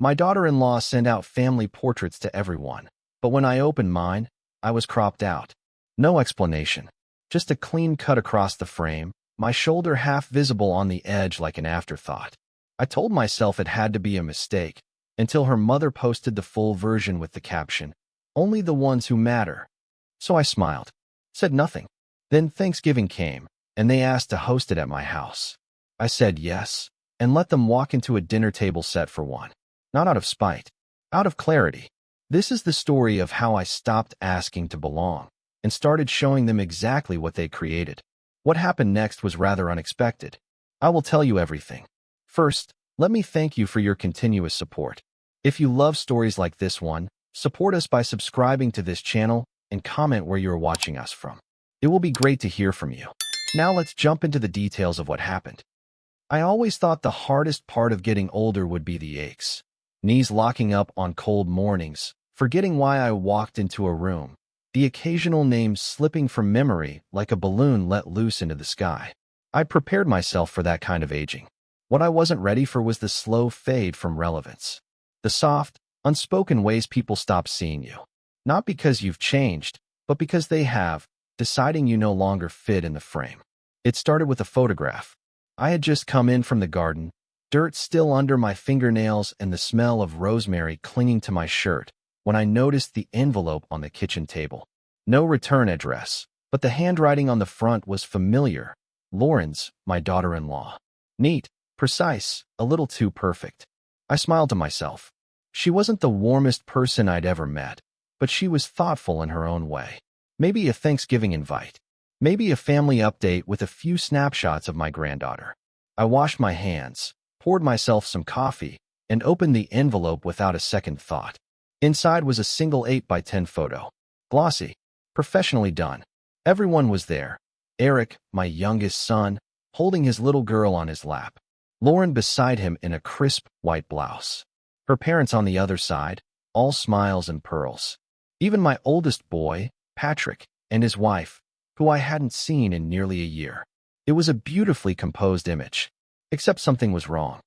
My daughter-in-law sent out family portraits to everyone, but when I opened mine, I was cropped out. No explanation. Just a clean cut across the frame, my shoulder half visible on the edge like an afterthought. I told myself it had to be a mistake, until her mother posted the full version with the caption, "Only the ones who matter." So I smiled, said nothing. Then Thanksgiving came, and they asked to host it at my house. I said yes, and let them walk into a dinner table set for one. Not out of spite, out of clarity. This is the story of how I stopped asking to belong, and started showing them exactly what they created. What happened next was rather unexpected. I will tell you everything. First, let me thank you for your continuous support. If you love stories like this one, support us by subscribing to this channel and comment where you are watching us from. It will be great to hear from you. Now let's jump into the details of what happened. I always thought the hardest part of getting older would be the aches. Knees locking up on cold mornings, forgetting why I walked into a room, the occasional names slipping from memory like a balloon let loose into the sky. I prepared myself for that kind of aging. What I wasn't ready for was the slow fade from relevance. The soft, unspoken ways people stop seeing you. Not because you've changed, but because they have, deciding you no longer fit in the frame. It started with a photograph. I had just come in from the garden, dirt still under my fingernails and the smell of rosemary clinging to my shirt, when I noticed the envelope on the kitchen table. No return address, but the handwriting on the front was familiar. Lauren's, my daughter-in-law. Neat, precise, a little too perfect. I smiled to myself. She wasn't the warmest person I'd ever met, but she was thoughtful in her own way. Maybe a Thanksgiving invite. Maybe a family update with a few snapshots of my granddaughter. I washed my hands, poured myself some coffee, and opened the envelope without a second thought. Inside was a single 8x10 photo. Glossy, professionally done. Everyone was there. Eric, my youngest son, holding his little girl on his lap. Lauren beside him in a crisp white blouse. Her parents on the other side, all smiles and pearls. Even my oldest boy, Patrick, and his wife, who I hadn't seen in nearly a year. It was a beautifully composed image, except something was wrong.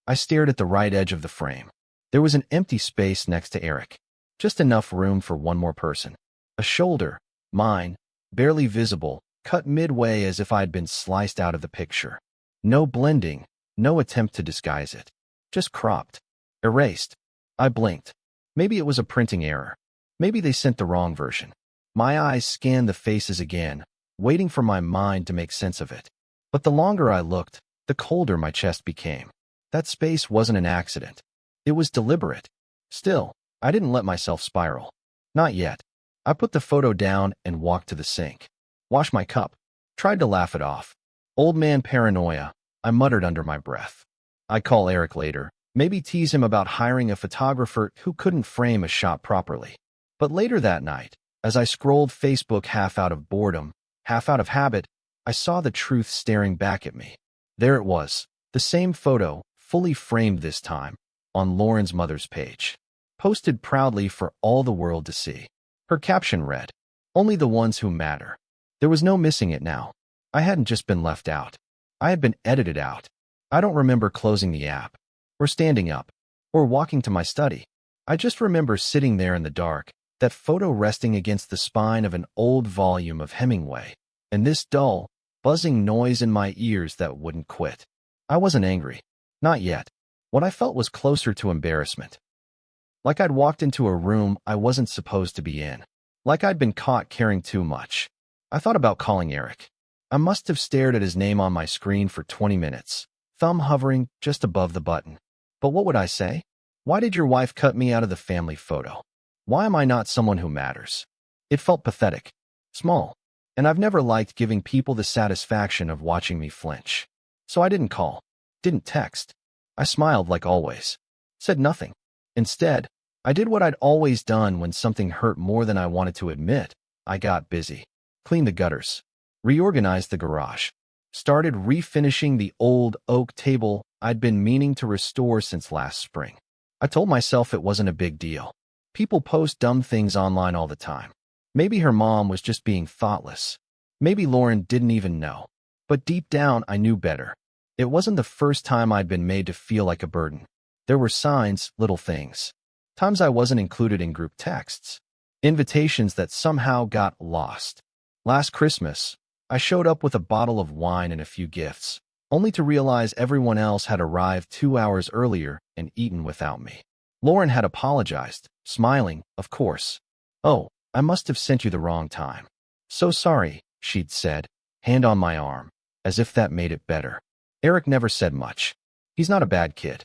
I stared at the right edge of the frame. There was an empty space next to Eric, just enough room for one more person. A shoulder, mine, barely visible, cut midway as if I'd been sliced out of the picture. No blending, no attempt to disguise it. Just cropped. Erased. I blinked. Maybe it was a printing error. Maybe they sent the wrong version. My eyes scanned the faces again, waiting for my mind to make sense of it. But the longer I looked, the colder my chest became. That space wasn't an accident. It was deliberate. Still, I didn't let myself spiral. Not yet. I put the photo down and walked to the sink. Washed my cup. Tried to laugh it off. Old man paranoia, I muttered under my breath. I'd call Eric later, maybe tease him about hiring a photographer who couldn't frame a shot properly. But later that night, as I scrolled Facebook half out of boredom, half out of habit, I saw the truth staring back at me. There it was, the same photo, fully framed this time, on Lauren's mother's page. Posted proudly for all the world to see. Her caption read, "Only the ones who matter." There was no missing it now. I hadn't just been left out. I had been edited out. I don't remember closing the app, or standing up, or walking to my study. I just remember sitting there in the dark, that photo resting against the spine of an old volume of Hemingway, and this dull, buzzing noise in my ears that wouldn't quit. I wasn't angry. Not yet. What I felt was closer to embarrassment. Like I'd walked into a room I wasn't supposed to be in. Like I'd been caught caring too much. I thought about calling Eric. I must have stared at his name on my screen for 20 minutes, thumb hovering just above the button. But what would I say? Why did your wife cut me out of the family photo? Why am I not someone who matters? It felt pathetic, small, and I've never liked giving people the satisfaction of watching me flinch. So I didn't call, didn't text. I smiled like always, said nothing. Instead, I did what I'd always done when something hurt more than I wanted to admit. I got busy, cleaned the gutters, reorganized the garage, started refinishing the old oak table I'd been meaning to restore since last spring. I told myself it wasn't a big deal. People post dumb things online all the time. Maybe her mom was just being thoughtless. Maybe Lauren didn't even know. But deep down, I knew better. It wasn't the first time I'd been made to feel like a burden. There were signs, little things. Times I wasn't included in group texts. Invitations that somehow got lost. Last Christmas, I showed up with a bottle of wine and a few gifts, only to realize everyone else had arrived 2 hours earlier and eaten without me. Lauren had apologized, smiling, of course. "Oh, I must have sent you the wrong time. So sorry," she'd said, hand on my arm, as if that made it better. Eric never said much. He's not a bad kid.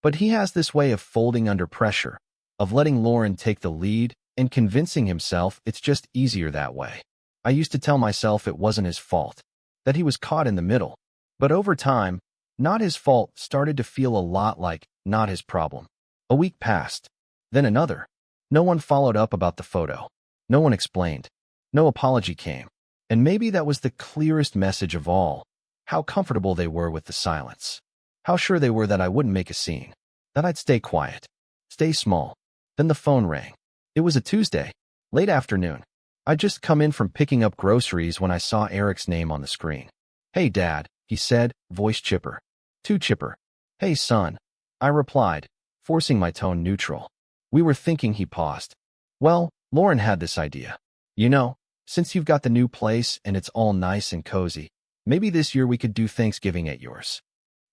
But he has this way of folding under pressure, of letting Lauren take the lead and convincing himself it's just easier that way. I used to tell myself it wasn't his fault, that he was caught in the middle. But over time, not his fault started to feel a lot like not his problem. A week passed, then another. No one followed up about the photo. No one explained. No apology came. And maybe that was the clearest message of all. How comfortable they were with the silence. How sure they were that I wouldn't make a scene. That I'd stay quiet. Stay small. Then the phone rang. It was a Tuesday, late afternoon. I'd just come in from picking up groceries when I saw Eric's name on the screen. "Hey, Dad," he said, voice chipper. Too chipper. "Hey, son," I replied, forcing my tone neutral. "We were thinking," he paused. "Well, Lauren had this idea. You know, since you've got the new place and it's all nice and cozy, maybe this year we could do Thanksgiving at yours."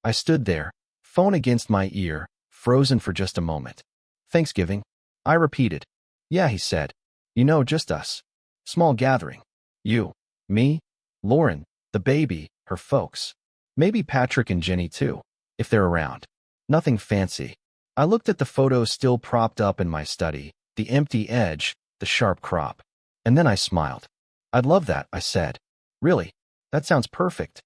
I stood there, phone against my ear, frozen for just a moment. "Thanksgiving?" I repeated. "Yeah," he said. "You know, just us. Small gathering. You, me, Lauren, the baby, her folks. Maybe Patrick and Jenny too, if they're around. Nothing fancy." I looked at the photos still propped up in my study, the empty edge, the sharp crop. And then I smiled. "I'd love that," I said. "Really? That sounds perfect."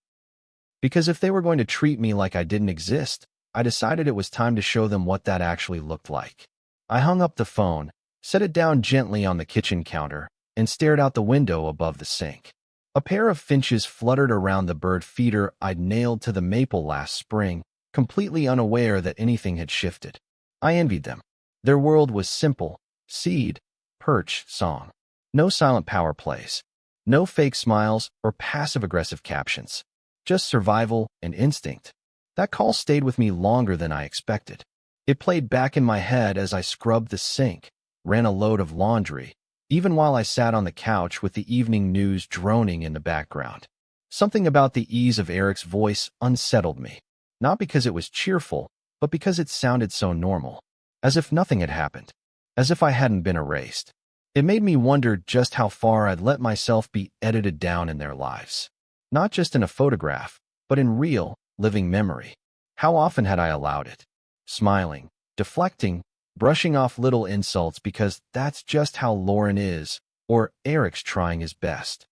Because if they were going to treat me like I didn't exist, I decided it was time to show them what that actually looked like. I hung up the phone, set it down gently on the kitchen counter, and stared out the window above the sink. A pair of finches fluttered around the bird feeder I'd nailed to the maple last spring, completely unaware that anything had shifted. I envied them. Their world was simple: seed, perch, song. No silent power plays. No fake smiles or passive-aggressive captions. Just survival and instinct. That call stayed with me longer than I expected. It played back in my head as I scrubbed the sink, ran a load of laundry, even while I sat on the couch with the evening news droning in the background. Something about the ease of Eric's voice unsettled me. Not because it was cheerful, but because it sounded so normal. As if nothing had happened. As if I hadn't been erased. It made me wonder just how far I'd let myself be edited down in their lives. Not just in a photograph, but in real, living memory. How often had I allowed it? Smiling, deflecting, brushing off little insults because that's just how Lauren is, or Eric's trying his best.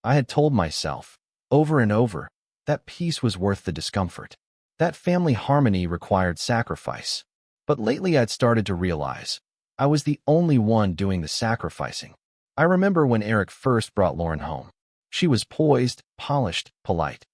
I had told myself, over and over, that peace was worth the discomfort. That family harmony required sacrifice. But lately I'd started to realize I was the only one doing the sacrificing. I remember when Eric first brought Lauren home. She was poised, polished, polite.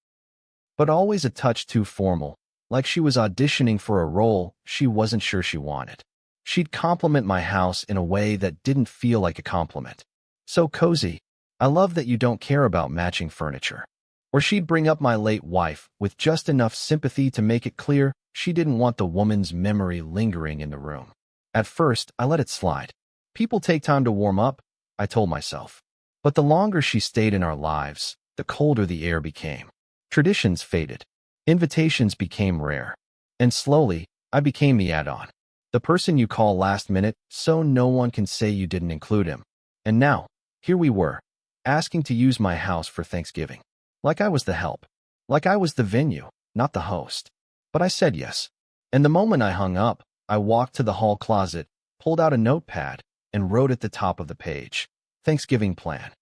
But always a touch too formal, like she was auditioning for a role she wasn't sure she wanted. She'd compliment my house in a way that didn't feel like a compliment. "So cozy. I love that you don't care about matching furniture." Or she'd bring up my late wife with just enough sympathy to make it clear she didn't want the woman's memory lingering in the room. At first, I let it slide. People take time to warm up, I told myself. But the longer she stayed in our lives, the colder the air became. Traditions faded. Invitations became rare. And slowly, I became the add-on. The person you call last minute so no one can say you didn't include him. And now, here we were, asking to use my house for Thanksgiving. Like I was the help. Like I was the venue, not the host. But I said yes. And the moment I hung up, I walked to the hall closet, pulled out a notepad, and wrote at the top of the page, "Thanksgiving plan."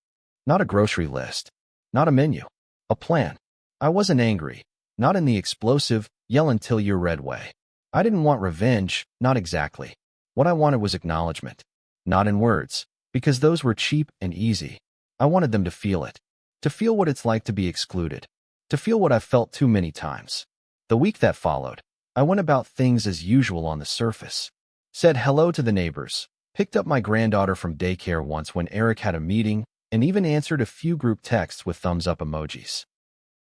Not a grocery list. Not a menu. A plan. I wasn't angry. Not in the explosive, yell until you're red way. I didn't want revenge, not exactly. What I wanted was acknowledgement. Not in words, because those were cheap and easy. I wanted them to feel it. To feel what it's like to be excluded. To feel what I've felt too many times. The week that followed, I went about things as usual on the surface. Said hello to the neighbors, picked up my granddaughter from daycare once when Eric had a meeting, and even answered a few group texts with thumbs-up emojis.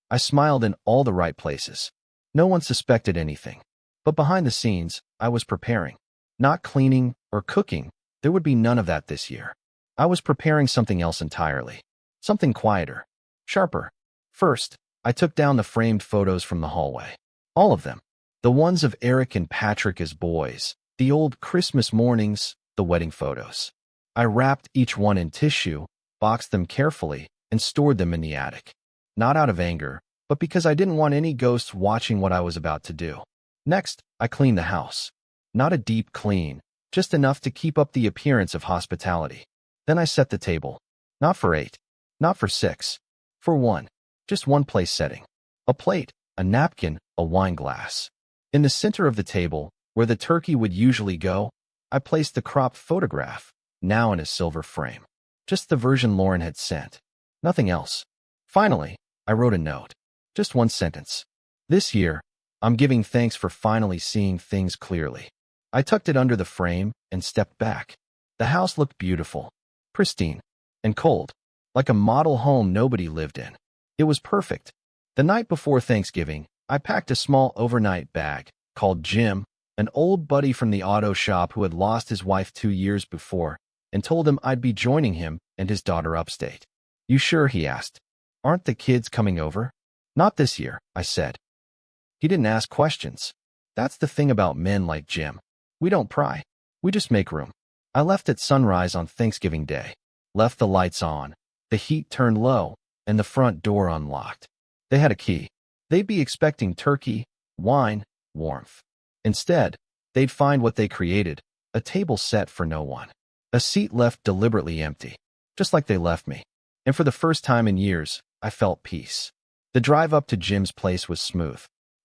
I smiled in all the right places. No one suspected anything. But behind the scenes, I was preparing. Not cleaning or cooking. There would be none of that this year. I was preparing something else entirely. Something quieter. Sharper. First, I took down the framed photos from the hallway. All of them. The ones of Eric and Patrick as boys. The old Christmas mornings. The wedding photos. I wrapped each one in tissue, boxed them carefully, and stored them in the attic. Not out of anger, but because I didn't want any ghosts watching what I was about to do. Next, I cleaned the house. Not a deep clean, just enough to keep up the appearance of hospitality. Then I set the table. Not for 8. Not for 6. For 1. Just one place setting. A plate, a napkin, a wine glass. In the center of the table, where the turkey would usually go, I placed the cropped photograph, now in a silver frame. Just the version Lauren had sent. Nothing else. Finally, I wrote a note. Just one sentence. This year, I'm giving thanks for finally seeing things clearly. I tucked it under the frame and stepped back. The house looked beautiful, pristine, and cold, like a model home nobody lived in. It was perfect. The night before Thanksgiving, I packed a small overnight bag, called Jim, an old buddy from the auto shop who had lost his wife 2 years before, and told him I'd be joining him and his daughter upstate. You sure? He asked. Aren't the kids coming over? Not this year, I said. He didn't ask questions. That's the thing about men like Jim. We don't pry. We just make room. I left at sunrise on Thanksgiving Day. Left the lights on, the heat turned low, and the front door unlocked. They had a key. They'd be expecting turkey, wine, warmth. Instead, they'd find what they created, a table set for no one. A seat left deliberately empty, just like they left me. And for the first time in years, I felt peace. The drive up to Jim's place was smooth.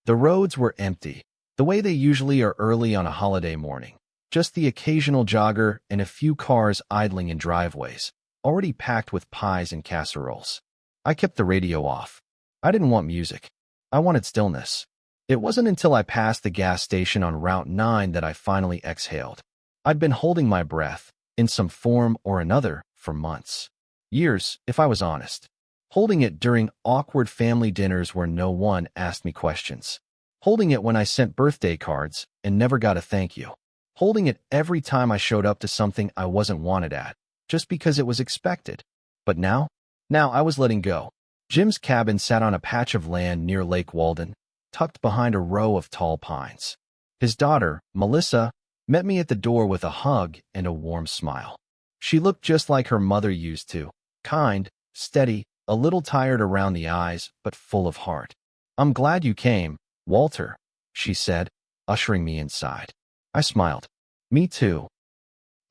The roads were empty, the way they usually are early on a holiday morning. Just the occasional jogger and a few cars idling in driveways, already packed with pies and casseroles. I kept the radio off. I didn't want music. I wanted stillness. It wasn't until I passed the gas station on Route 9 that I finally exhaled. I'd been holding my breath, in some form or another, for months. Years, if I was honest. Holding it during awkward family dinners where no one asked me questions. Holding it when I sent birthday cards and never got a thank you. Holding it every time I showed up to something I wasn't wanted at, just because it was expected. But now I was letting go. Jim's cabin sat on a patch of land near Lake Walden, tucked behind a row of tall pines. His daughter, Melissa, met me at the door with a hug and a warm smile. She looked just like her mother used to, kind, steady, a little tired around the eyes, but full of heart. I'm glad you came, Walter, she said, ushering me inside. I smiled. Me too.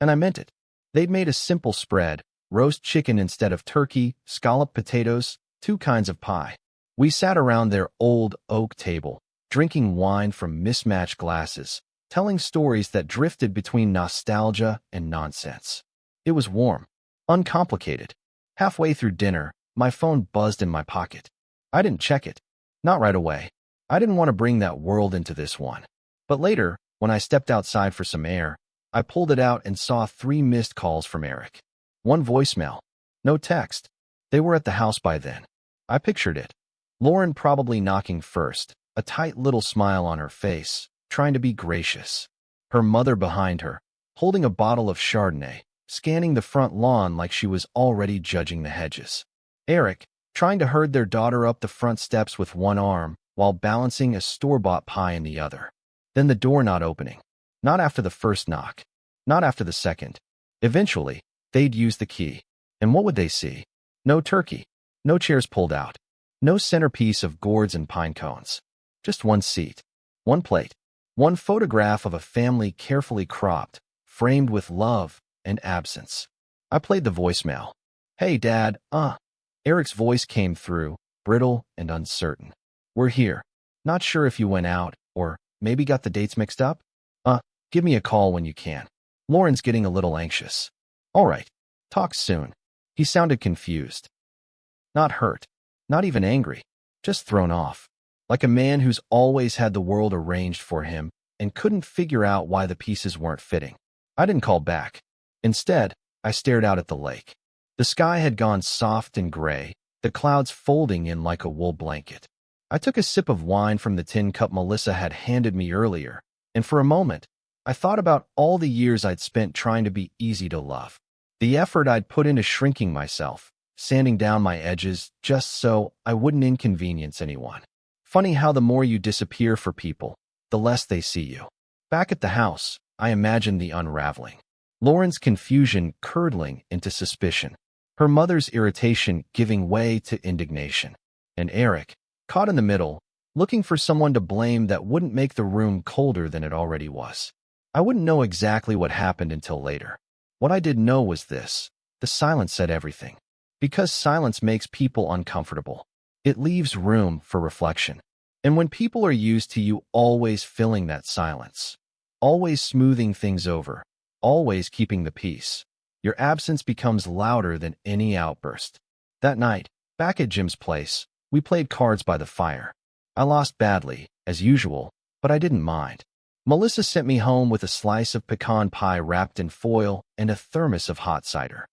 And I meant it. They'd made a simple spread, roast chicken instead of turkey, scalloped potatoes, 2 kinds of pie. We sat around their old oak table, drinking wine from mismatched glasses, telling stories that drifted between nostalgia and nonsense. It was warm, uncomplicated. Halfway through dinner, my phone buzzed in my pocket. I didn't check it. Not right away. I didn't want to bring that world into this one. But later, when I stepped outside for some air, I pulled it out and saw 3 missed calls from Eric. 1 voicemail. No text. They were at the house by then. I pictured it. Lauren probably knocking first, a tight little smile on her face, trying to be gracious. Her mother behind her, holding a bottle of Chardonnay, scanning the front lawn like she was already judging the hedges. Eric, trying to herd their daughter up the front steps with one arm, while balancing a store-bought pie in the other. Then the door not opening. Not after the first knock. Not after the second. Eventually, they'd use the key. And what would they see? No turkey. No chairs pulled out. No centerpiece of gourds and pine cones. Just 1 seat. 1 plate. 1 photograph of a family carefully cropped, framed with love and absence. I played the voicemail. Hey, Dad, Eric's voice came through, brittle and uncertain. We're here. Not sure if you went out, or maybe got the dates mixed up? Give me a call when you can. Lauren's getting a little anxious. All right. Talk soon. He sounded confused. Not hurt. Not even angry. Just thrown off. Like a man who's always had the world arranged for him and couldn't figure out why the pieces weren't fitting. I didn't call back. Instead, I stared out at the lake. The sky had gone soft and gray, the clouds folding in like a wool blanket. I took a sip of wine from the tin cup Melissa had handed me earlier, and for a moment, I thought about all the years I'd spent trying to be easy to love. The effort I'd put into shrinking myself, sanding down my edges just so I wouldn't inconvenience anyone. Funny how the more you disappear for people, the less they see you. Back at the house, I imagined the unraveling. Lauren's confusion curdling into suspicion, her mother's irritation giving way to indignation, and Eric, caught in the middle, looking for someone to blame that wouldn't make the room colder than it already was. I wouldn't know exactly what happened until later. What I did know was this: the silence said everything. Because silence makes people uncomfortable, it leaves room for reflection. And when people are used to you always filling that silence, always smoothing things over, always keeping the peace, your absence becomes louder than any outburst. That night, back at Jim's place, we played cards by the fire. I lost badly, as usual, but I didn't mind. Melissa sent me home with a slice of pecan pie wrapped in foil and a thermos of hot cider.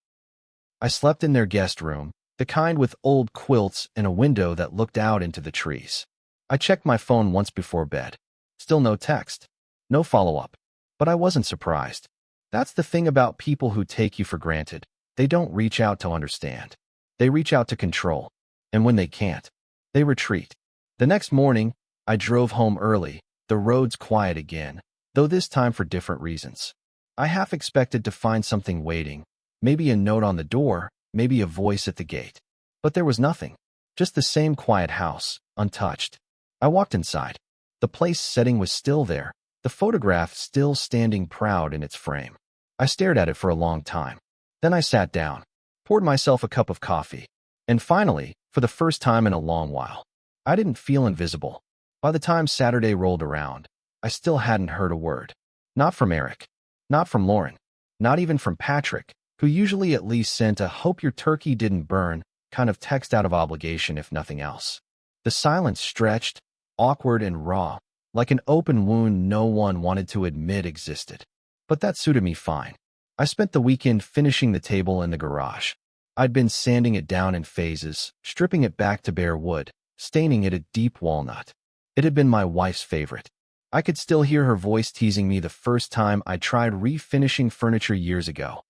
I slept in their guest room, the kind with old quilts and a window that looked out into the trees. I checked my phone once before bed. Still no text. No follow-up. But I wasn't surprised. That's the thing about people who take you for granted. They don't reach out to understand. They reach out to control. And when they can't, they retreat. The next morning, I drove home early, the roads quiet again, though this time for different reasons. I half expected to find something waiting, maybe a note on the door, maybe a voice at the gate. But there was nothing. Just the same quiet house, untouched. I walked inside. The place setting was still there, the photograph still standing proud in its frame. I stared at it for a long time. Then I sat down, poured myself a cup of coffee, and finally, for the first time in a long while, I didn't feel invisible. By the time Saturday rolled around, I still hadn't heard a word. Not from Eric. Not from Lauren. Not even from Patrick, who usually at least sent a "hope your turkey didn't burn" kind of text out of obligation if nothing else. The silence stretched, awkward and raw, like an open wound no one wanted to admit existed. But that suited me fine. I spent the weekend finishing the table in the garage. I'd been sanding it down in phases, stripping it back to bare wood, staining it a deep walnut. It had been my wife's favorite. I could still hear her voice teasing me the first time I tried refinishing furniture years ago.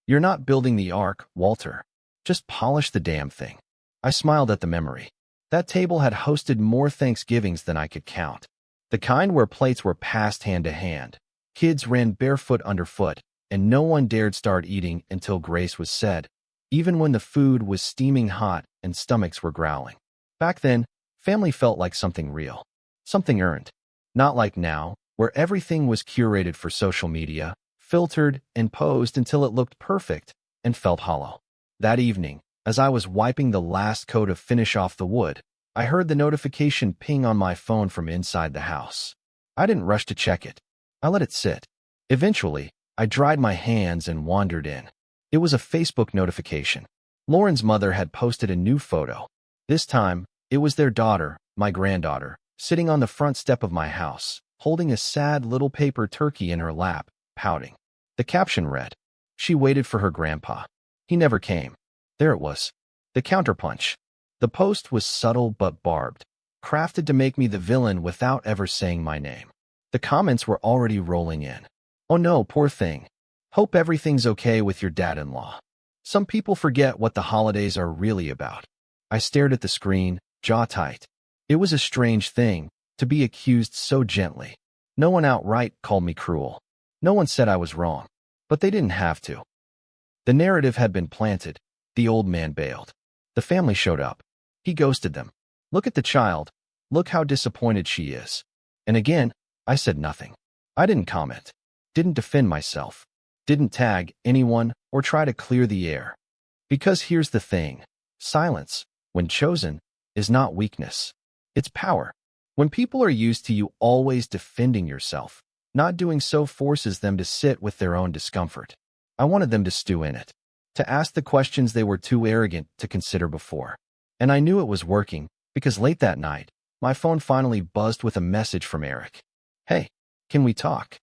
"You're not building the ark, Walter. Just polish the damn thing." I smiled at the memory. That table had hosted more Thanksgivings than I could count. The kind where plates were passed hand to hand, kids ran barefoot underfoot, and no one dared start eating until grace was said, even when the food was steaming hot and stomachs were growling. Back then, family felt like something real, something earned. Not like now, where everything was curated for social media, filtered and posed until it looked perfect and felt hollow. That evening, as I was wiping the last coat of finish off the wood, I heard the notification ping on my phone from inside the house. I didn't rush to check it. I let it sit. Eventually, I dried my hands and wandered in. It was a Facebook notification. Lauren's mother had posted a new photo. This time, it was their daughter, my granddaughter, sitting on the front step of my house, holding a sad little paper turkey in her lap, pouting. The caption read, "She waited for her grandpa. He never came." There it was. The counterpunch. The post was subtle but barbed, crafted to make me the villain without ever saying my name. The comments were already rolling in. "Oh no, poor thing. Hope everything's okay with your dad-in-law. Some people forget what the holidays are really about." I stared at the screen, jaw tight. It was a strange thing, to be accused so gently. No one outright called me cruel. No one said I was wrong. But they didn't have to. The narrative had been planted. The old man bailed. The family showed up. He ghosted them. Look at the child. Look how disappointed she is. And again, I said nothing. I didn't comment. Didn't defend myself. Didn't tag anyone or try to clear the air. Because here's the thing. Silence, when chosen, is not weakness. It's power. When people are used to you always defending yourself, not doing so forces them to sit with their own discomfort. I wanted them to stew in it, to ask the questions they were too arrogant to consider before. And I knew it was working, because late that night, my phone finally buzzed with a message from Eric. "Hey, can we talk?"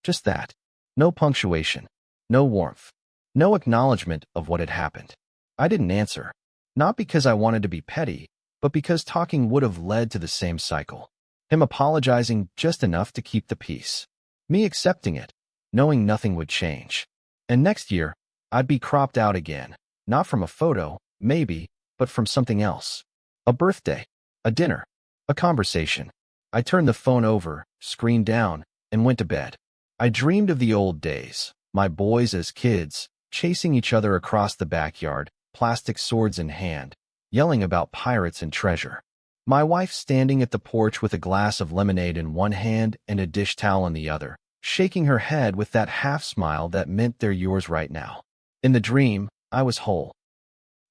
Just that. No punctuation. No warmth. No acknowledgement of what had happened. I didn't answer. Not because I wanted to be petty, but because talking would have led to the same cycle. Him apologizing just enough to keep the peace. Me accepting it, knowing nothing would change. And next year, I'd be cropped out again, not from a photo, maybe, but from something else. A birthday, a dinner, a conversation. I turned the phone over, screen down, and went to bed. I dreamed of the old days, my boys as kids, chasing each other across the backyard, plastic swords in hand, yelling about pirates and treasure. My wife standing at the porch with a glass of lemonade in one hand and a dish towel in the other, shaking her head with that half-smile that meant they're yours right now. In the dream, I was whole.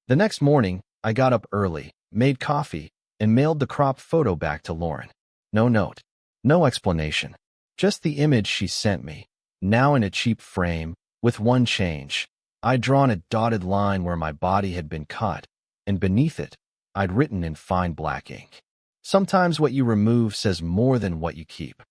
The next morning, I got up early, made coffee, and mailed the cropped photo back to Lauren. No note. No explanation. Just the image she sent me, now in a cheap frame, with one change. I'd drawn a dotted line where my body had been cut, and beneath it, I'd written in fine black ink. Sometimes what you remove says more than what you keep.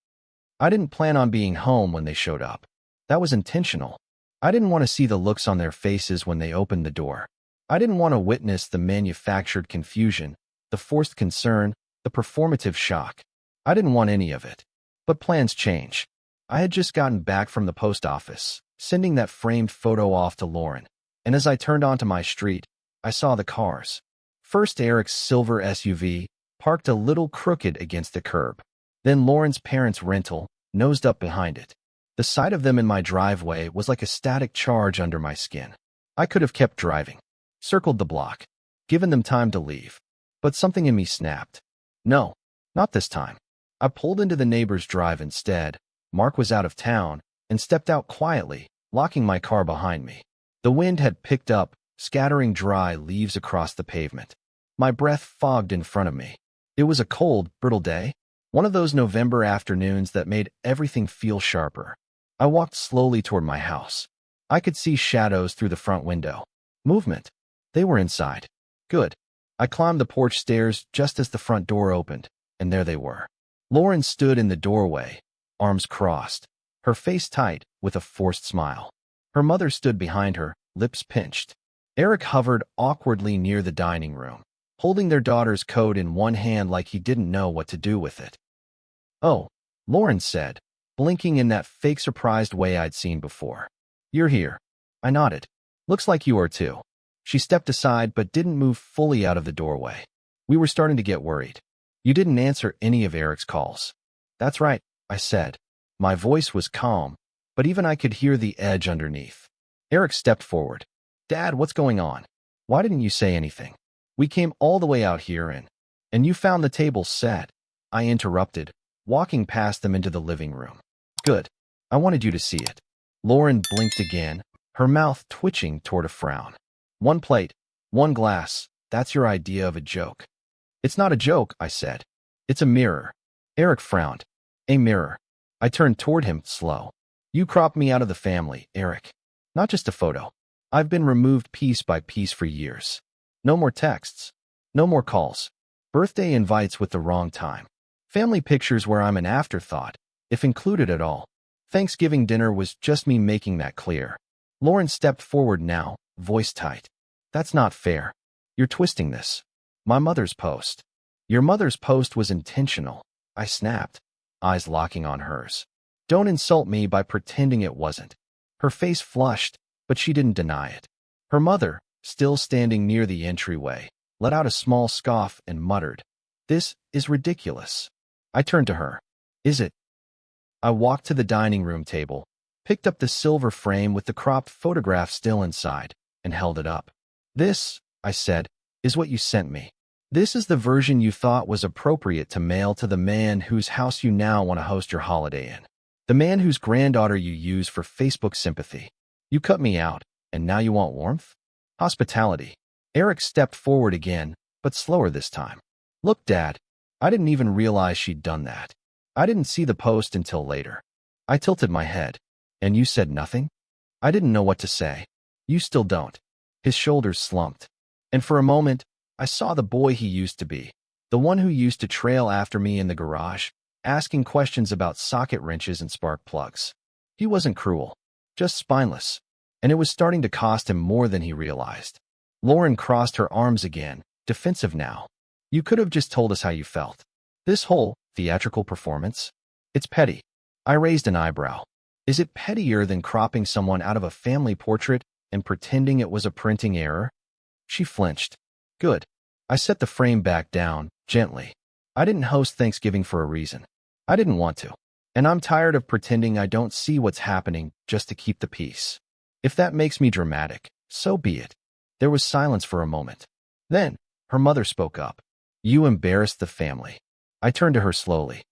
I didn't plan on being home when they showed up. That was intentional. I didn't want to see the looks on their faces when they opened the door. I didn't want to witness the manufactured confusion, the forced concern, the performative shock. I didn't want any of it. But plans change. I had just gotten back from the post office, sending that framed photo off to Lauren, and as I turned onto my street, I saw the cars. First Eric's silver SUV, parked a little crooked against the curb. Then Lauren's parents' rental, nosed up behind it. The sight of them in my driveway was like a static charge under my skin. I could have kept driving, circled the block, given them time to leave. But something in me snapped. No, not this time. I pulled into the neighbor's drive instead. Mark was out of town, and stepped out quietly, locking my car behind me. The wind had picked up, scattering dry leaves across the pavement. My breath fogged in front of me. It was a cold, brittle day, one of those November afternoons that made everything feel sharper. I walked slowly toward my house. I could see shadows through the front window. Movement. They were inside. Good. I climbed the porch stairs just as the front door opened, and there they were. Lauren stood in the doorway, arms crossed, her face tight with a forced smile. Her mother stood behind her, lips pinched. Eric hovered awkwardly near the dining room, holding their daughter's coat in one hand like he didn't know what to do with it. "Oh," Lauren said, blinking in that fake surprised way I'd seen before. "You're here." I nodded. "Looks like you are too." She stepped aside but didn't move fully out of the doorway. We were starting to get worried. "You didn't answer any of Eric's calls." "That's right," I said. My voice was calm, but even I could hear the edge underneath. Eric stepped forward. "Dad, what's going on? Why didn't you say anything? We came all the way out here and you found the table set." I interrupted, walking past them into the living room. "Good. I wanted you to see it." Lauren blinked again, her mouth twitching toward a frown. "One plate, one glass, that's your idea of a joke." "It's not a joke," I said. "It's a mirror." Eric frowned. "A mirror." I turned toward him, slow. "You cropped me out of the family, Eric. Not just a photo. I've been removed piece by piece for years. No more texts. No more calls. Birthday invites with the wrong time. Family pictures where I'm an afterthought, if included at all. Thanksgiving dinner was just me making that clear." Lauren stepped forward now, voice tight. "That's not fair. You're twisting this. My mother's post." "Your mother's post was intentional," I snapped, eyes locking on hers. "Don't insult me by pretending it wasn't." Her face flushed, but she didn't deny it. Her mother, still standing near the entryway, let out a small scoff and muttered, "This is ridiculous." I turned to her. "Is it?" I walked to the dining room table, picked up the silver frame with the cropped photograph still inside, and held it up. "This," I said, "is what you sent me. This is the version you thought was appropriate to mail to the man whose house you now want to host your holiday in. The man whose granddaughter you use for Facebook sympathy. You cut me out, and now you want warmth? Hospitality." Eric stepped forward again, but slower this time. "Look, Dad, I didn't even realize she'd done that. I didn't see the post until later." I tilted my head. "And you said nothing?" I didn't know what to say. "You still don't." His shoulders slumped. And for a moment, I saw the boy he used to be, the one who used to trail after me in the garage, asking questions about socket wrenches and spark plugs. He wasn't cruel, just spineless, and it was starting to cost him more than he realized. Lauren crossed her arms again, defensive now. You could have just told us how you felt. This whole theatrical performance? It's petty. I raised an eyebrow. Is it pettier than cropping someone out of a family portrait and pretending it was a printing error? She flinched. Good. I set the frame back down, gently. I didn't host Thanksgiving for a reason. I didn't want to. And I'm tired of pretending I don't see what's happening just to keep the peace. If that makes me dramatic, so be it. There was silence for a moment. Then, her mother spoke up. You embarrassed the family. I turned to her slowly.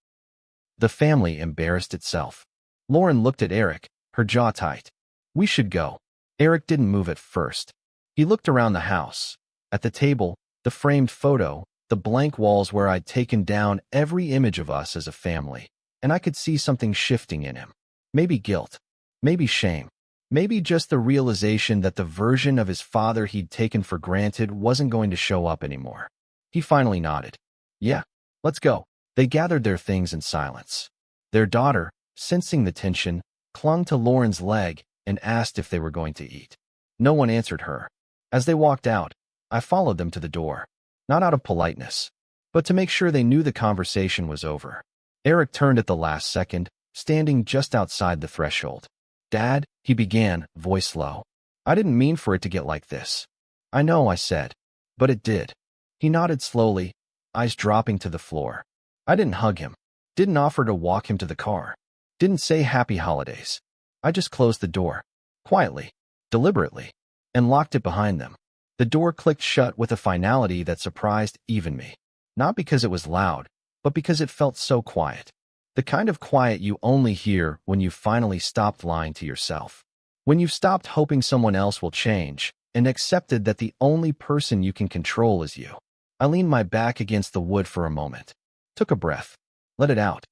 The family embarrassed itself. Lauren looked at Eric, her jaw tight. We should go. Eric didn't move at first. He looked around the house. At the table, the framed photo, the blank walls where I'd taken down every image of us as a family, and I could see something shifting in him. Maybe guilt. Maybe shame. Maybe just the realization that the version of his father he'd taken for granted wasn't going to show up anymore. He finally nodded. Yeah, let's go. They gathered their things in silence. Their daughter, sensing the tension, clung to Lauren's leg and asked if they were going to eat. No one answered her. As they walked out, I followed them to the door, not out of politeness, but to make sure they knew the conversation was over. Eric turned at the last second, standing just outside the threshold. Dad, he began, voice low. I didn't mean for it to get like this. I know, I said, but it did. He nodded slowly, eyes dropping to the floor. I didn't hug him, didn't offer to walk him to the car, didn't say happy holidays. I just closed the door, quietly, deliberately, and locked it behind them. The door clicked shut with a finality that surprised even me. Not because it was loud, but because it felt so quiet. The kind of quiet you only hear when you've finally stopped lying to yourself. When you've stopped hoping someone else will change and accepted that the only person you can control is you. I leaned my back against the wood for a moment. Took a breath. Let it out.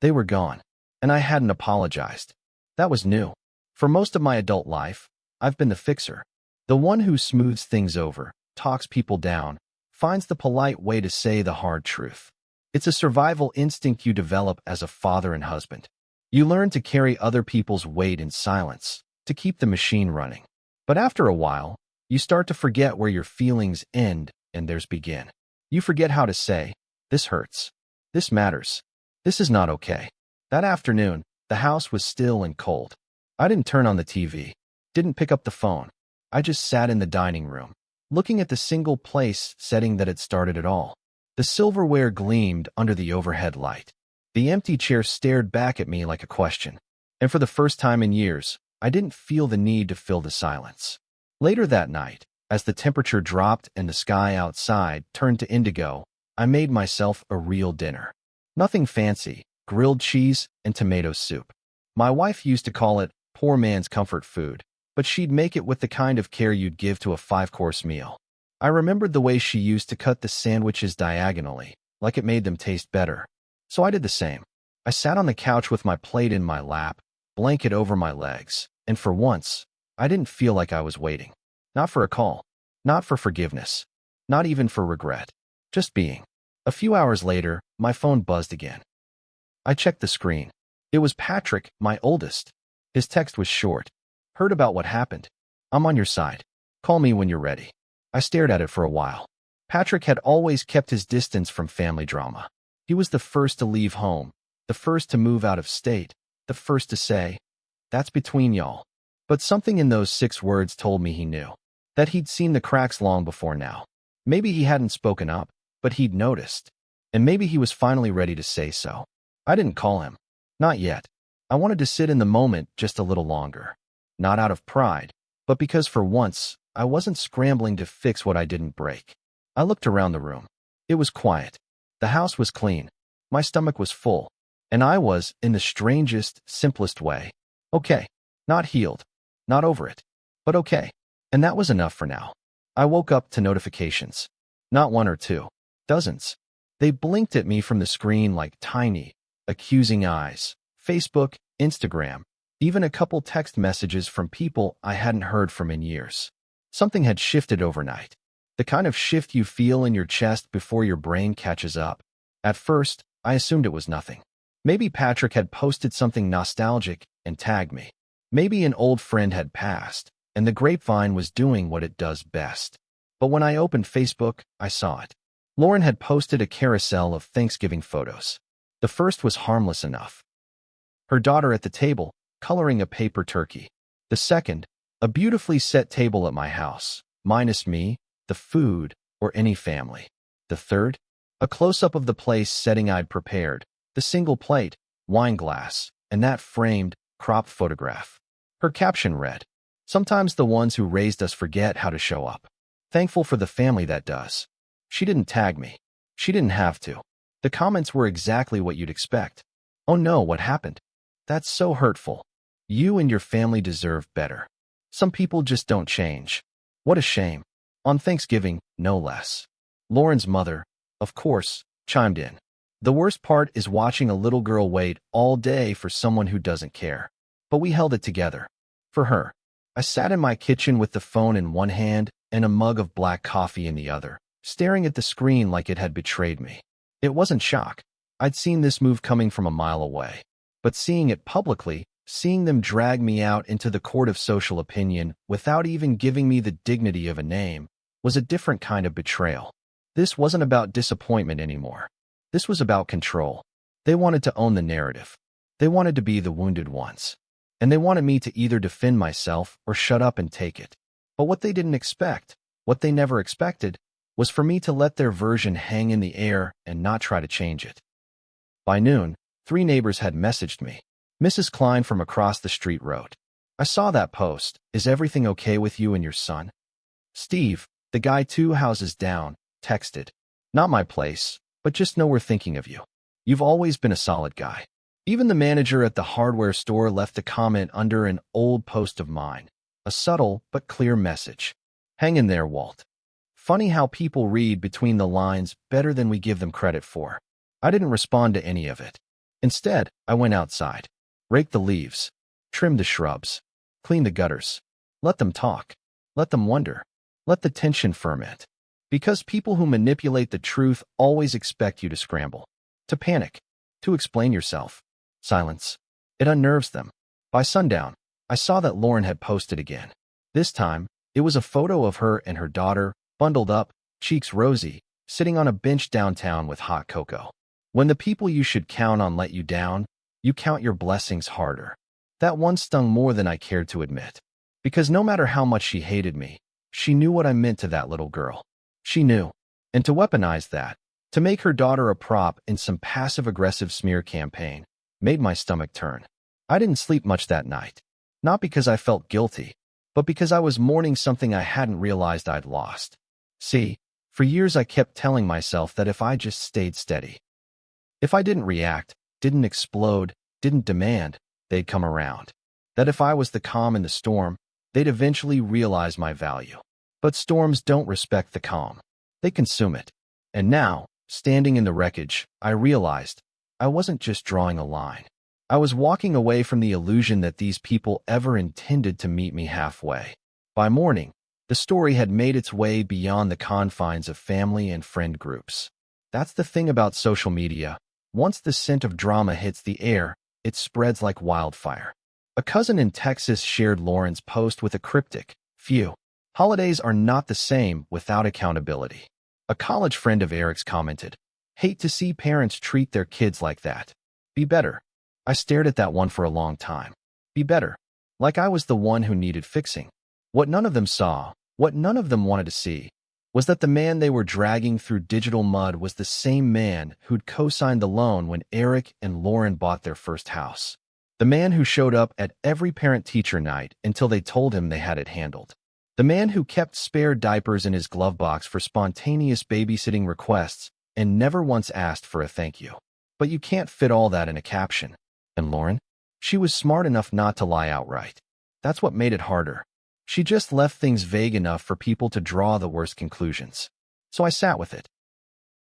They were gone, and I hadn't apologized. That was new. For most of my adult life, I've been the fixer. The one who smooths things over, talks people down, finds the polite way to say the hard truth. It's a survival instinct you develop as a father and husband. You learn to carry other people's weight in silence, to keep the machine running. But after a while, you start to forget where your feelings end and theirs begin. You forget how to say, this hurts. This matters. This is not okay. That afternoon, the house was still and cold. I didn't turn on the TV, didn't pick up the phone. I just sat in the dining room, looking at the single place setting that had started it all. The silverware gleamed under the overhead light. The empty chair stared back at me like a question. And for the first time in years, I didn't feel the need to fill the silence. Later that night, as the temperature dropped and the sky outside turned to indigo, I made myself a real dinner. Nothing fancy, grilled cheese and tomato soup. My wife used to call it poor man's comfort food, but she'd make it with the kind of care you'd give to a 5-course meal. I remembered the way she used to cut the sandwiches diagonally, like it made them taste better. So I did the same. I sat on the couch with my plate in my lap, blanket over my legs, and for once, I didn't feel like I was waiting. Not for a call, not for forgiveness, not even for regret. Just being. A few hours later, my phone buzzed again. I checked the screen. It was Patrick, my oldest. His text was short. Heard about what happened. I'm on your side. Call me when you're ready. I stared at it for a while. Patrick had always kept his distance from family drama. He was the first to leave home, the first to move out of state, the first to say, that's between y'all. But something in those 6 words told me he knew. That he'd seen the cracks long before now. Maybe he hadn't spoken up, but he'd noticed. And maybe he was finally ready to say so. I didn't call him. Not yet. I wanted to sit in the moment just a little longer. Not out of pride, but because for once, I wasn't scrambling to fix what I didn't break. I looked around the room. It was quiet. The house was clean. My stomach was full. And I was, in the strangest, simplest way, okay. Not healed. Not over it. But okay. And that was enough for now. I woke up to notifications. Not 1 or 2. Dozens. They blinked at me from the screen like tiny, accusing eyes. Facebook, Instagram, even a couple text messages from people I hadn't heard from in years. Something had shifted overnight. The kind of shift you feel in your chest before your brain catches up. At first, I assumed it was nothing. Maybe Patrick had posted something nostalgic and tagged me. Maybe an old friend had passed, and the grapevine was doing what it does best. But when I opened Facebook, I saw it. Lauren had posted a carousel of Thanksgiving photos. The first was harmless enough. Her daughter at the table, coloring a paper turkey. The second, a beautifully set table at my house, minus me, the food, or any family. The third, a close-up of the place setting I'd prepared, the single plate, wine glass, and that framed, cropped photograph. Her caption read, "Sometimes the ones who raised us forget how to show up. Thankful for the family that does." She didn't tag me. She didn't have to. The comments were exactly what you'd expect. "Oh no, what happened? That's so hurtful. You and your family deserve better. Some people just don't change. What a shame." On Thanksgiving, no less. Lauren's mother, of course, chimed in. "The worst part is watching a little girl wait all day for someone who doesn't care. But we held it together. For her." I sat in my kitchen with the phone in one hand and a mug of black coffee in the other, staring at the screen like it had betrayed me. It wasn't shock. I'd seen this move coming from a mile away. But seeing it publicly, seeing them drag me out into the court of social opinion without even giving me the dignity of a name, was a different kind of betrayal. This wasn't about disappointment anymore. This was about control. They wanted to own the narrative. They wanted to be the wounded ones. And they wanted me to either defend myself or shut up and take it. But what they didn't expect, what they never expected, was for me to let their version hang in the air and not try to change it. By noon, 3 neighbors had messaged me. Mrs. Klein from across the street wrote, "I saw that post. Is everything okay with you and your son?" Steve, the guy 2 houses down, texted, "Not my place, but just know we're thinking of you. You've always been a solid guy." Even the manager at the hardware store left a comment under an old post of mine, a subtle but clear message. "Hang in there, Walt." Funny how people read between the lines better than we give them credit for. I didn't respond to any of it. Instead, I went outside, raked the leaves, trimmed the shrubs, cleaned the gutters. Let them talk. Let them wonder. Let the tension ferment. Because people who manipulate the truth always expect you to scramble, to panic, to explain yourself. Silence. It unnerves them. By sundown, I saw that Lauren had posted again. This time, it was a photo of her and her daughter, bundled up, cheeks rosy, sitting on a bench downtown with hot cocoa. When the people you should count on let you down, you count your blessings harder. That one stung more than I cared to admit. Because no matter how much she hated me, she knew what I meant to that little girl. She knew. And to weaponize that, to make her daughter a prop in some passive-aggressive smear campaign, made my stomach turn. I didn't sleep much that night. Not because I felt guilty, but because I was mourning something I hadn't realized I'd lost. See, for years I kept telling myself that if I just stayed steady, if I didn't react, didn't explode, didn't demand, they'd come around. That if I was the calm in the storm, they'd eventually realize my value. But storms don't respect the calm. They consume it. And now, standing in the wreckage, I realized I wasn't just drawing a line. I was walking away from the illusion that these people ever intended to meet me halfway. By morning, the story had made its way beyond the confines of family and friend groups. That's the thing about social media. Once the scent of drama hits the air, it spreads like wildfire. A cousin in Texas shared Lauren's post with a cryptic, "Phew. Holidays are not the same without accountability." A college friend of Eric's commented, "Hate to see parents treat their kids like that. Be better." I stared at that one for a long time. Be better. Like I was the one who needed fixing. What none of them saw, what none of them wanted to see, was that the man they were dragging through digital mud was the same man who'd co-signed the loan when Eric and Lauren bought their first house. The man who showed up at every parent-teacher night until they told him they had it handled. The man who kept spare diapers in his glove box for spontaneous babysitting requests and never once asked for a thank you. But you can't fit all that in a caption. And Lauren? She was smart enough not to lie outright. That's what made it harder. She just left things vague enough for people to draw the worst conclusions. So I sat with it.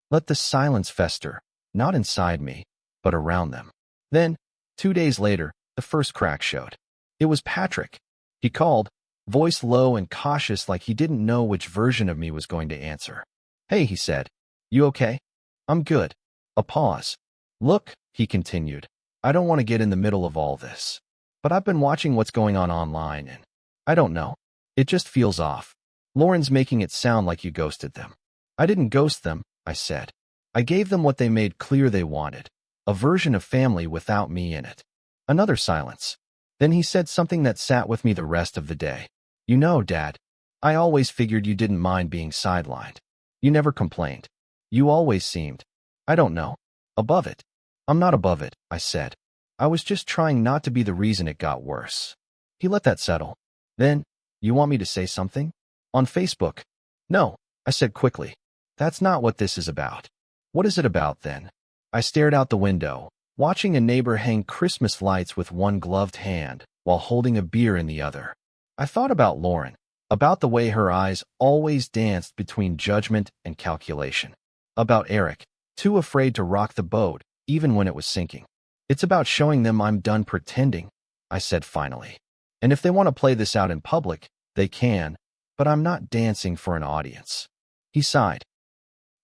Let the silence fester, not inside me, but around them. Then, 2 days later, the first crack showed. It was Patrick. He called, voice low and cautious like he didn't know which version of me was going to answer. "Hey," he said. "You okay?" "I'm good." A pause. "Look," he continued, "I don't want to get in the middle of all this. But I've been watching what's going on online and I don't know. It just feels off. Lauren's making it sound like you ghosted them." "I didn't ghost them. I said. I gave them what they made clear they wanted, a version of family without me in it. Another silence. Then he said something that sat with me the rest of the day. You know, Dad, I always figured you didn't mind being sidelined. You never complained. You always seemed, I don't know, above it. I'm not above it, I said. I was just trying not to be the reason it got worse. He let that settle. Then, you want me to say something? On Facebook? No, I said quickly. That's not what this is about. What is it about then? I stared out the window, watching a neighbor hang Christmas lights with one gloved hand while holding a beer in the other. I thought about Lauren, about the way her eyes always danced between judgment and calculation. About Eric, too afraid to rock the boat, even when it was sinking. It's about showing them I'm done pretending, I said finally. And if they want to play this out in public, they can, but I'm not dancing for an audience. He sighed.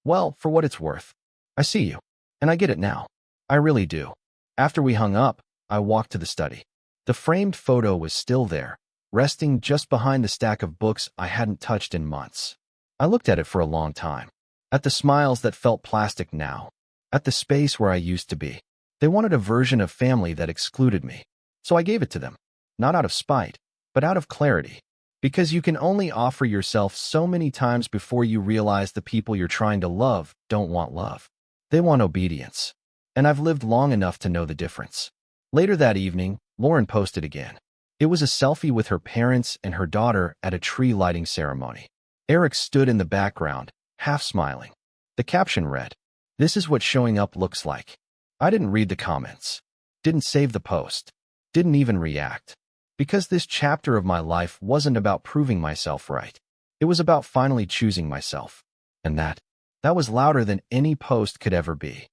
Well, for what it's worth. I see you. And I get it now. I really do. After we hung up, I walked to the study. The framed photo was still there, resting just behind the stack of books I hadn't touched in months. I looked at it for a long time. At the smiles that felt plastic now. At the space where I used to be. They wanted a version of family that excluded me. So I gave it to them. Not out of spite, but out of clarity. Because you can only offer yourself so many times before you realize the people you're trying to love don't want love. They want obedience. And I've lived long enough to know the difference. Later that evening, Lauren posted again. It was a selfie with her parents and her daughter at a tree lighting ceremony. Eric stood in the background, half smiling. The caption read, "This is what showing up looks like." I didn't read the comments. Didn't save the post. Didn't even react. Because this chapter of my life wasn't about proving myself right. It was about finally choosing myself. And that was louder than any post could ever be.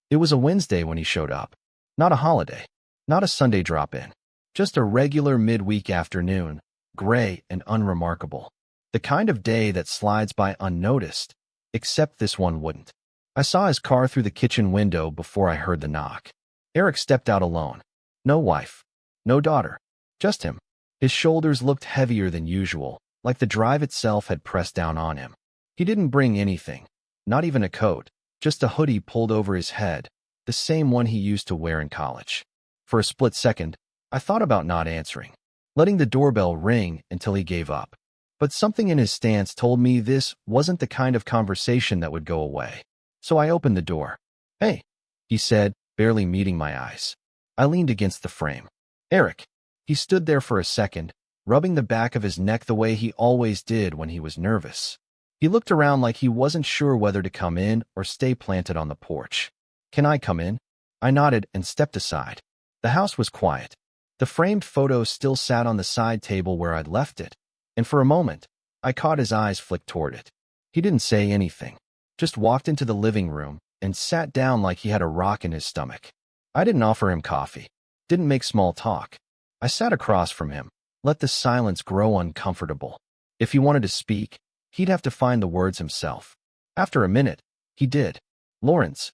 It was a Wednesday when he showed up. Not a holiday. Not a Sunday drop-in. Just a regular midweek afternoon, gray and unremarkable. The kind of day that slides by unnoticed, except this one wouldn't. I saw his car through the kitchen window before I heard the knock. Eric stepped out alone. No wife. No daughter. Just him. His shoulders looked heavier than usual, like the drive itself had pressed down on him. He didn't bring anything. Not even a coat. Just a hoodie pulled over his head, the same one he used to wear in college. For a split second, I thought about not answering, letting the doorbell ring until he gave up. But something in his stance told me this wasn't the kind of conversation that would go away. So I opened the door. "Hey," he said, barely meeting my eyes. I leaned against the frame. "Eric." He stood there for a second, rubbing the back of his neck the way he always did when he was nervous. He looked around like he wasn't sure whether to come in or stay planted on the porch. "Can I come in?" I nodded and stepped aside. The house was quiet. The framed photo still sat on the side table where I'd left it, and for a moment, I caught his eyes flick toward it. He didn't say anything, just walked into the living room and sat down like he had a rock in his stomach. I didn't offer him coffee, didn't make small talk. I sat across from him, let the silence grow uncomfortable. If he wanted to speak, he'd have to find the words himself. After a minute, he did. "Lauren's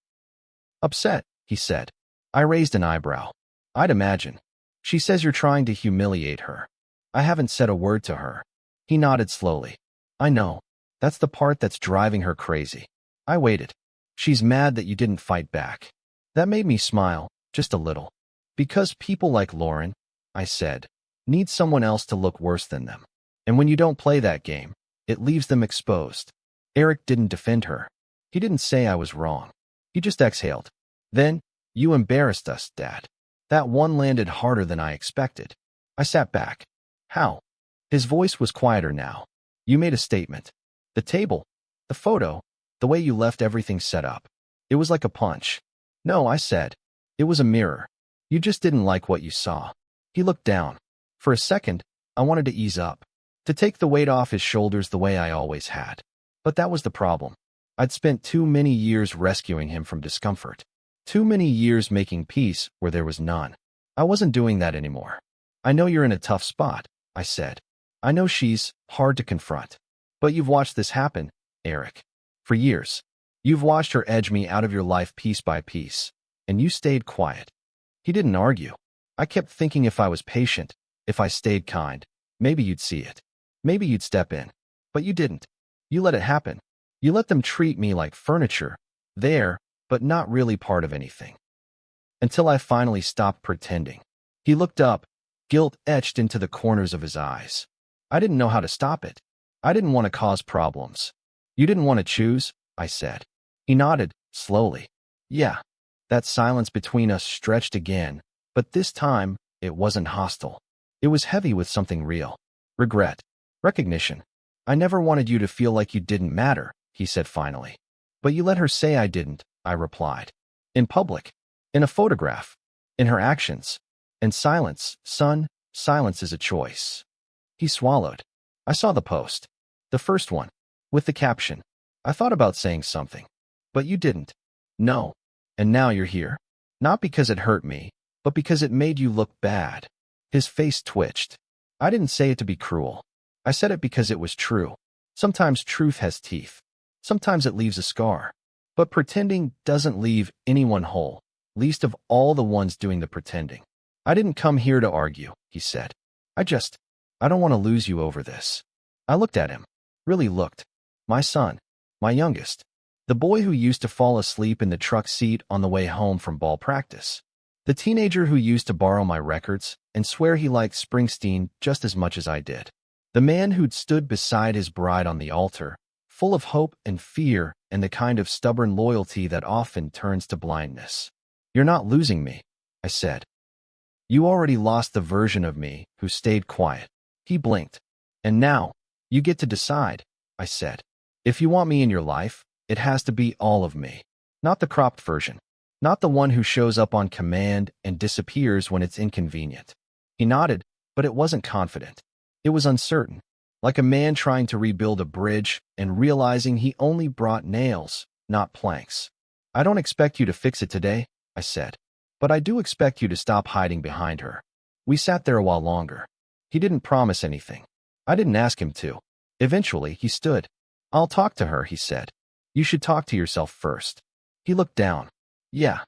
upset," he said. I raised an eyebrow. "I'd imagine. She says you're trying to humiliate her." "I haven't said a word to her." He nodded slowly. "I know. That's the part that's driving her crazy." I waited. "She's mad that you didn't fight back." That made me smile, just a little. "Because people like Lauren," I said, "need someone else to look worse than them. And when you don't play that game, it leaves them exposed." Eric didn't defend her. He didn't say I was wrong. He just exhaled. "Then, you embarrassed us, Dad." That one landed harder than I expected. I sat back. "How?" His voice was quieter now. "You made a statement. The table, the photo, the way you left everything set up. It was like a punch." "No," I said. "It was a mirror. You just didn't like what you saw." He looked down. For a second, I wanted to ease up, to take the weight off his shoulders the way I always had. But that was the problem. I'd spent too many years rescuing him from discomfort. Too many years making peace where there was none. I wasn't doing that anymore. "I know you're in a tough spot," I said. "I know she's hard to confront. But you've watched this happen, Eric. For years. You've watched her edge me out of your life piece by piece. And you stayed quiet." He didn't argue. I kept thinking if I was patient, if I stayed kind, maybe you'd see it. Maybe you'd step in. But you didn't. You let it happen. You let them treat me like furniture, there, but not really part of anything. Until I finally stopped pretending. He looked up, guilt etched into the corners of his eyes. I didn't know how to stop it. I didn't want to cause problems. You didn't want to choose, I said. He nodded, slowly. Yeah. That silence between us stretched again, but this time, it wasn't hostile. It was heavy with something real. Regret. Recognition. I never wanted you to feel like you didn't matter, he said finally. But you let her say I didn't, I replied. In public. In a photograph. In her actions. And silence, son, silence is a choice. He swallowed. I saw the post. The first one. With the caption. I thought about saying something. But you didn't. No. And now you're here. Not because it hurt me, but because it made you look bad. His face twitched. I didn't say it to be cruel. I said it because it was true. Sometimes truth has teeth. Sometimes it leaves a scar. But pretending doesn't leave anyone whole, least of all the ones doing the pretending. I didn't come here to argue, he said. I don't want to lose you over this. I looked at him. Really looked. My son. My youngest. The boy who used to fall asleep in the truck seat on the way home from ball practice. The teenager who used to borrow my records and swear he liked Springsteen just as much as I did. The man who'd stood beside his bride on the altar, full of hope and fear and the kind of stubborn loyalty that often turns to blindness. You're not losing me, I said. You already lost the version of me who stayed quiet. He blinked. And now, you get to decide, I said. If you want me in your life, it has to be all of me. Not the cropped version. Not the one who shows up on command and disappears when it's inconvenient. He nodded, but it wasn't confident. It was uncertain, like a man trying to rebuild a bridge and realizing he only brought nails, not planks. I don't expect you to fix it today, I said. But I do expect you to stop hiding behind her. We sat there a while longer. He didn't promise anything. I didn't ask him to. Eventually, he stood. I'll talk to her, he said. You should talk to yourself first. He looked down. Yeah.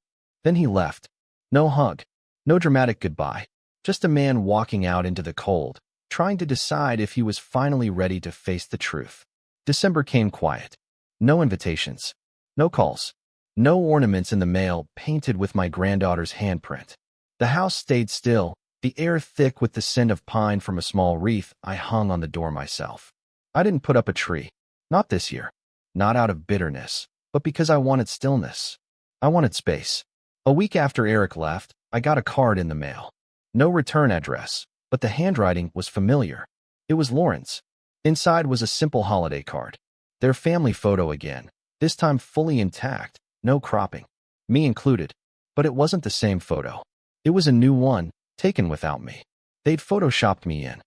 Then he left. No hug. No dramatic goodbye. Just a man walking out into the cold, trying to decide if he was finally ready to face the truth. December came quiet. No invitations. No calls. No ornaments in the mail painted with my granddaughter's handprint. The house stayed still, the air thick with the scent of pine from a small wreath I hung on the door myself. I didn't put up a tree. Not this year. Not out of bitterness, but because I wanted stillness. I wanted space. A week after Eric left, I got a card in the mail. No return address, but the handwriting was familiar. It was Lauren's. Inside was a simple holiday card. Their family photo again, this time fully intact, no cropping. Me included. But it wasn't the same photo. It was a new one, taken without me. They'd photoshopped me in.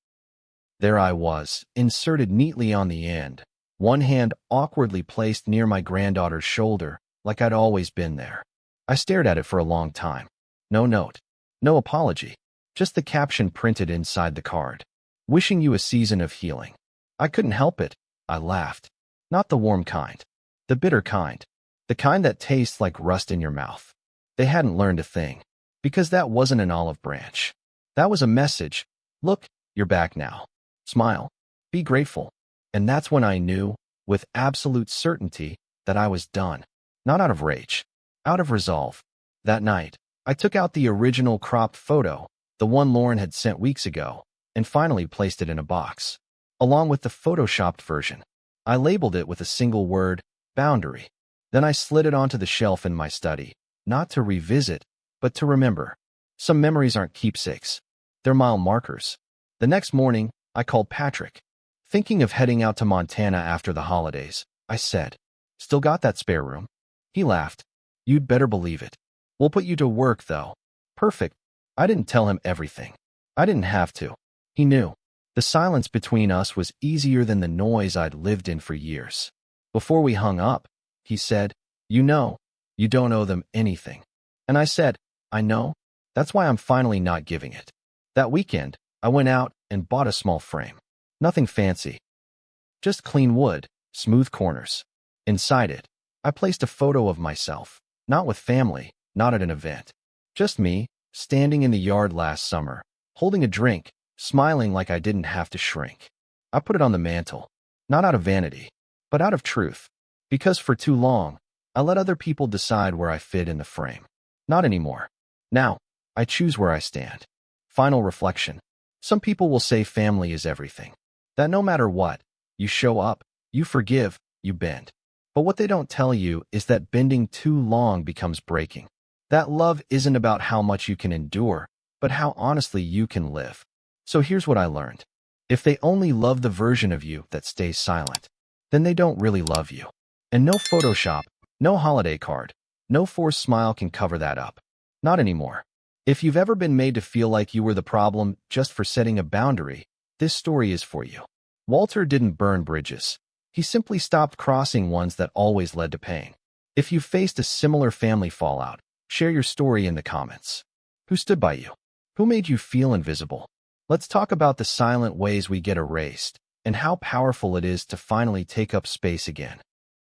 There I was, inserted neatly on the end, one hand awkwardly placed near my granddaughter's shoulder, like I'd always been there. I stared at it for a long time. No note. No apology. Just the caption printed inside the card. Wishing you a season of healing. I couldn't help it. I laughed. Not the warm kind. The bitter kind. The kind that tastes like rust in your mouth. They hadn't learned a thing. Because that wasn't an olive branch. That was a message. Look, you're back now. Smile. Be grateful. And that's when I knew, with absolute certainty, that I was done. Not out of rage. Out of resolve. That night, I took out the original cropped photo, the one Lauren had sent weeks ago, and finally placed it in a box. Along with the photoshopped version. I labeled it with a single word, boundary. Then I slid it onto the shelf in my study, not to revisit, but to remember. Some memories aren't keepsakes. They're mile markers. The next morning, I called Patrick. Thinking of heading out to Montana after the holidays, I said, "Still got that spare room?" He laughed. "You'd better believe it. We'll put you to work, though." Perfect. I didn't tell him everything. I didn't have to. He knew. The silence between us was easier than the noise I'd lived in for years. Before we hung up, he said, "You know, you don't owe them anything." And I said, "I know. That's why I'm finally not giving it." That weekend, I went out and bought a small frame. Nothing fancy. Just clean wood, smooth corners. Inside it, I placed a photo of myself, not with family, not at an event. Just me, standing in the yard last summer, holding a drink, smiling like I didn't have to shrink. I put it on the mantle, not out of vanity, but out of truth. Because for too long, I let other people decide where I fit in the frame. Not anymore. Now, I choose where I stand. Final reflection. Some people will say family is everything. That no matter what, you show up, you forgive, you bend. But what they don't tell you is that bending too long becomes breaking. That love isn't about how much you can endure, but how honestly you can live. So here's what I learned. If they only love the version of you that stays silent, then they don't really love you. And no Photoshop, no holiday card, no forced smile can cover that up. Not anymore. If you've ever been made to feel like you were the problem just for setting a boundary, this story is for you. Walter didn't burn bridges. He simply stopped crossing ones that always led to pain. If you faced a similar family fallout, share your story in the comments. Who stood by you? Who made you feel invisible? Let's talk about the silent ways we get erased and how powerful it is to finally take up space again.